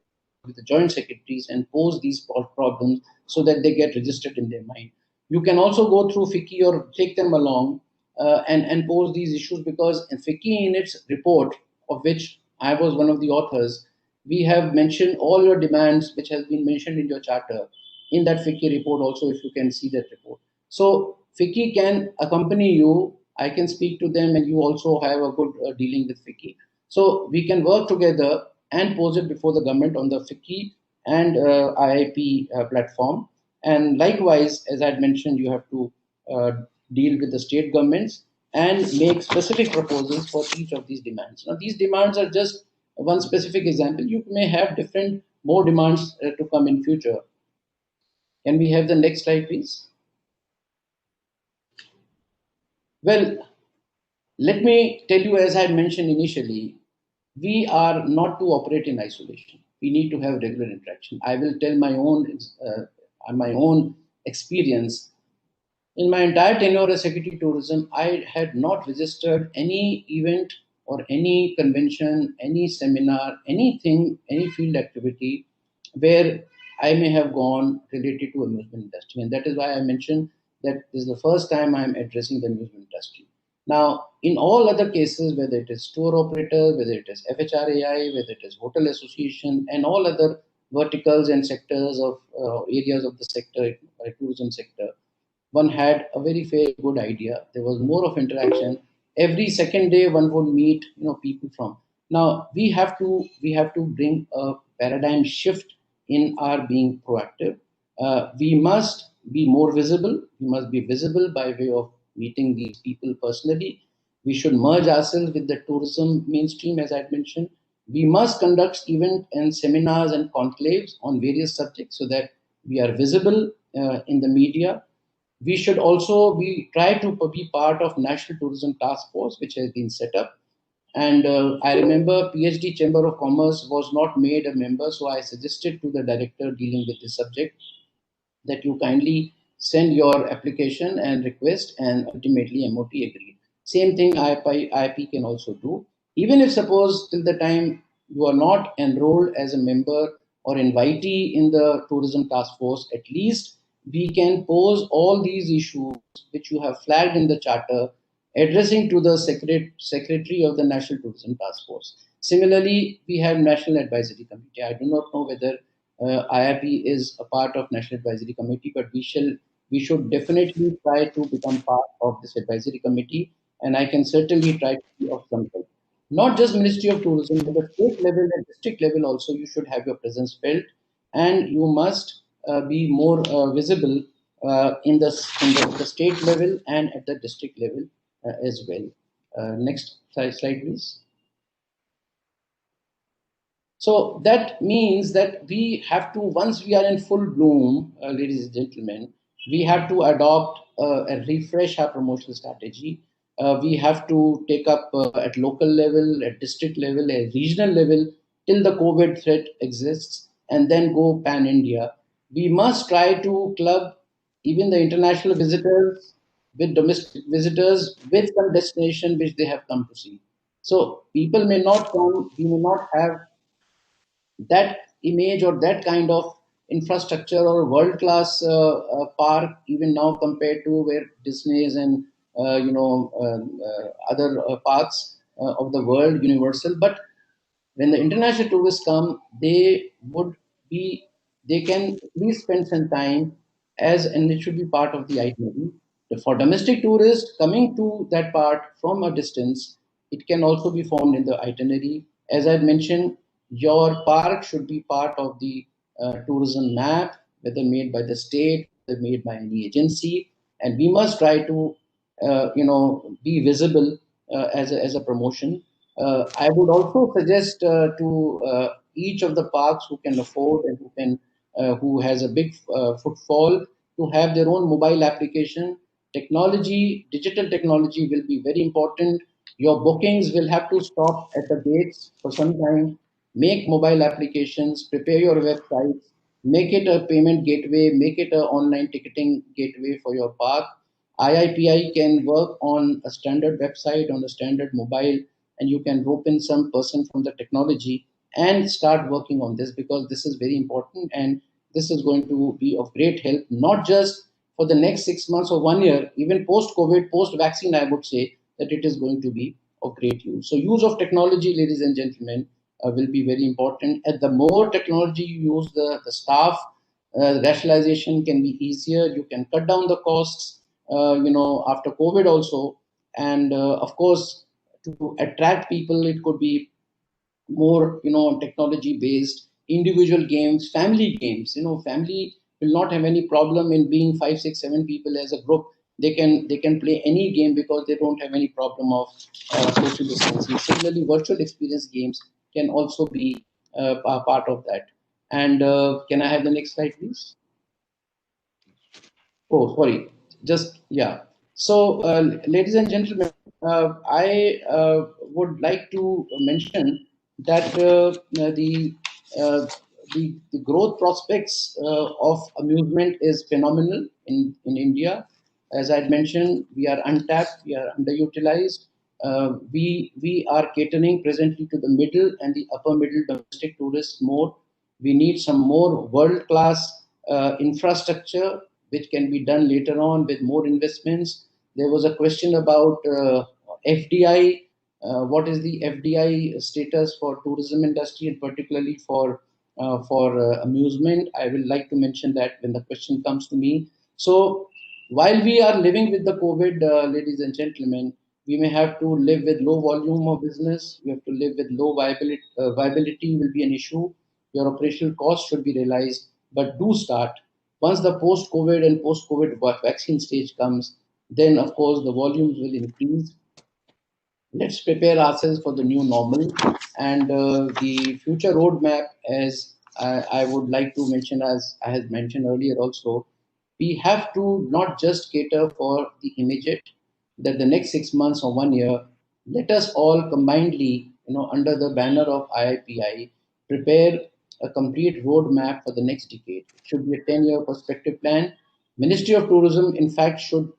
with the joint secretaries, and pose these problems so that they get registered in their mind. You can also go through FICCI or take them along and pose these issues, because in FICCI, in its report, of which I was one of the authors, we have mentioned all your demands, which has been mentioned in your charter, in that FICCI report also, if you can see that report. So FICCI can accompany you. I can speak to them, and you also have a good dealing with FICCI. So we can work together and pose it before the government on the FICCI and IIP platform. And likewise, as I had mentioned, you have to uh, deal with the state governments and make specific proposals for each of these demands. Now, these demands are just one specific example. You may have different more demands to come in future. Can we have the next slide, please? Well, let me tell you, as I had mentioned initially, we are not to operate in isolation. We need to have regular interaction. I will tell my own experience. In my entire tenure as Secretary Tourism, I had not registered any event or any convention, any seminar, anything, any field activity where I may have gone related to amusement industry. And that is why I mentioned that this is the first time I'm addressing the amusement industry. Now, in all other cases, whether it is tour operator, whether it is FHRAI, whether it is hotel association, and all other verticals and sectors of areas of the sector, tourism sector, one had a very fair good idea. There was more of interaction. Every second day, one would meet people from. Now we have to bring a paradigm shift in our being proactive. We must be more visible. We must be visible by way of meeting these people personally. We should merge ourselves with the tourism mainstream, as I mentioned. We must conduct events and seminars and conclaves on various subjects so that we are visible in the media. We should also be try to be part of National Tourism Task Force, which has been set up. And I remember PhD Chamber of Commerce was not made a member, so I suggested to the director dealing with this subject that you kindly send your application and request, and ultimately MOT agreed. Same thing IP can also do. Even if suppose till the time you are not enrolled as a member or invitee in the tourism task force, at least we can pose all these issues which you have flagged in the charter, addressing to the secretary of the National Tourism Task Force. Similarly, we have National Advisory Committee. I do not know whether IIP is a part of National Advisory Committee, but we should definitely try to become part of this advisory committee, and I can certainly try to be of some help. Not just Ministry of Tourism, but the state level and district level also, you should have your presence felt, and you must be more visible in the state level and at the district level as well. Next slide, please. So that means that we have to, once we are in full bloom, ladies and gentlemen, we have to adopt and refresh our promotional strategy. We have to take up at local level, at district level, at regional level, till the COVID threat exists, and then go pan India. We must try to club even the international visitors with domestic visitors with some destination which they have come to see. So people may not come, we may not have that image or that kind of infrastructure or world class park even now compared to where Disney's and other parks of the world universal. But when the international tourists come, they can at least spend some time as, and it should be part of the itinerary. For domestic tourists coming to that part from a distance, it can also be found in the itinerary. As I mentioned, your park should be part of the tourism map, whether made by the state, whether made by any agency, and we must try to, be visible as a promotion. I would also suggest to each of the parks who can afford and who has a big footfall to have their own mobile application. Technology, digital technology will be very important. Your bookings will have to stop at the gates for some time. Make mobile applications, prepare your websites, make it a payment gateway, make it an online ticketing gateway for your park. IIPI can work on a standard website, on a standard mobile, and you can rope in some person from the technology and start working on this, because this is very important and this is going to be of great help, not just for the next 6 months or 1 year, even post COVID, post vaccine. I would say that it is going to be of great use. So use of technology, ladies and gentlemen, will be very important. And the more technology you use, the staff rationalization can be easier. You can cut down the costs, after COVID also. And of course, to attract people, it could be more, technology based individual games, family games. Family will not have any problem in being 5 6 7 people as a group. They can play any game because they don't have any problem of social distancing. Similarly, virtual experience games can also be a part of that. And can I have the next slide, please? Oh, sorry. Just, yeah. So, ladies and gentlemen, I would like to mention that uh, the growth prospects of amusement is phenomenal in India. As I mentioned, we are untapped, we are underutilized. We are catering presently to the middle and the upper middle domestic tourists more. We need some more world class infrastructure, which can be done later on with more investments. There was a question about FDI. What is the FDI status for tourism industry and particularly for amusement? I will like to mention that when the question comes to me. So while we are living with the COVID, ladies and gentlemen, we may have to live with low volume of business. We have to live with low viability. Viability will be an issue. Your operational cost should be realized, but do start. Once the post-COVID and post-COVID vaccine stage comes, then of course the volumes will increase. Let's prepare ourselves for the new normal and the future roadmap. As I would like to mention, as I had mentioned earlier also, we have to not just cater for the immediate, that the next 6 months or 1 year. Let us all combinedly, under the banner of IIPI, prepare a complete roadmap for the next decade. It should be a 10-year perspective plan. Ministry of Tourism, in fact, should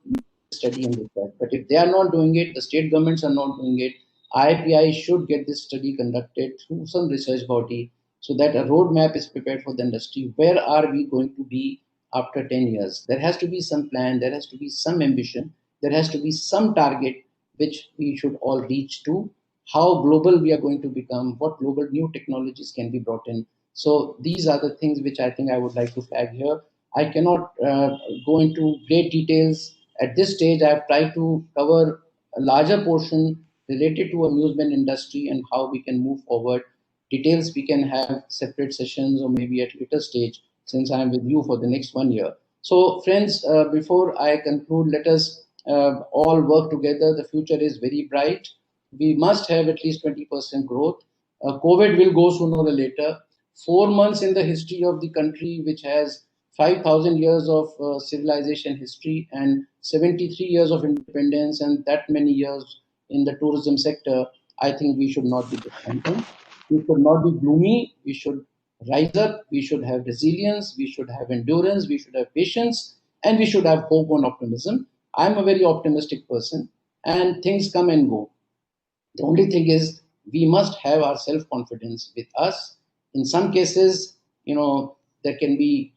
study in this that. But if they are not doing it, the state governments are not doing it, IPI should get this study conducted through some research body so that a roadmap is prepared for the industry. Where are we going to be after 10 years? There has to be some plan, there has to be some ambition, there has to be some target which we should all reach to. How global we are going to become, what global new technologies can be brought in. So these are the things which I think I would like to flag here. I cannot go into great details at this stage. I have tried to cover a larger portion related to amusement industry and how we can move forward. Details we can have separate sessions or maybe at later stage since I am with you for the next 1 year. So friends, before I conclude, let us all work together. The future is very bright. We must have at least 20% growth. COVID will go sooner or later. 4 months in the history of the country, which has 5,000 years of civilization history and 73 years of independence and that many years in the tourism sector, I think we should not be despondent. We should not be gloomy. We should rise up. We should have resilience. We should have endurance. We should have patience. And we should have hope and optimism. I'm a very optimistic person, and things come and go. The only thing is we must have our self confidence with us. In some cases, there can be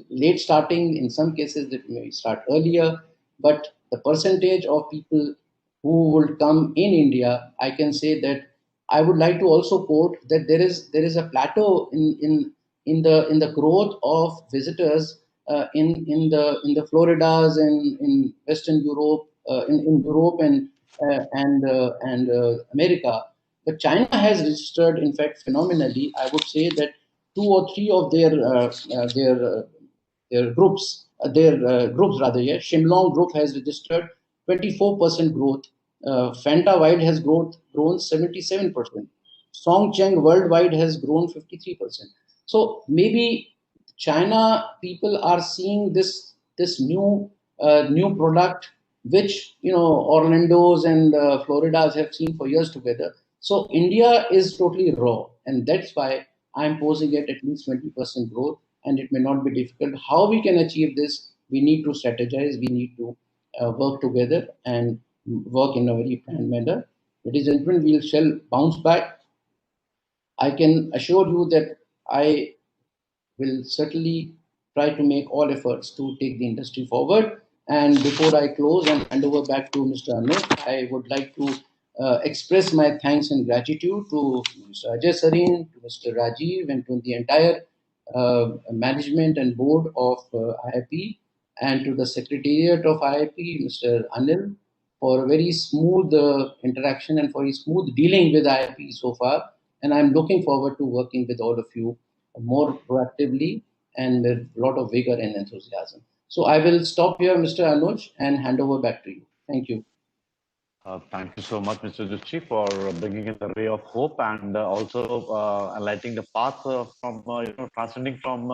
late starting. In some cases, that may start earlier. But the percentage of people who will come in India, I can say that I would like to also quote that there is a plateau in the growth of visitors in the Floridas and in Western Europe, in Europe and America. But China has registered, in fact, phenomenally. I would say that two or three of their groups rather. Yeah, Shimlong group has registered 24% growth. Fanta Wide has grown 77%. Songcheng worldwide has grown 53%. So maybe China people are seeing this new product which Orlando's and Florida's have seen for years together. So India is totally raw, and that's why I'm posing at least 20% growth, and it may not be difficult. How we can achieve this? We need to strategize. We need to work together and work in a very planned manner. Ladies and gentlemen, we shall bounce back. I can assure you that I will certainly try to make all efforts to take the industry forward. And before I close and hand over back to Mr. Anuj, I would like to express my thanks and gratitude to Mr. Ajay Sarin, to Mr. Rajiv, and to the entire management and board of IIP, and to the Secretariat of IIP, Mr. Anil, for a very smooth interaction and for his smooth dealing with IIP so far. And I'm looking forward to working with all of you more proactively and with a lot of vigor and enthusiasm. So I will stop here, Mr. Anuj, and hand over back to you. Thank you. Thank you so much, Mr. Zutshi, for bringing in the ray of hope and also enlightening the path from transcending from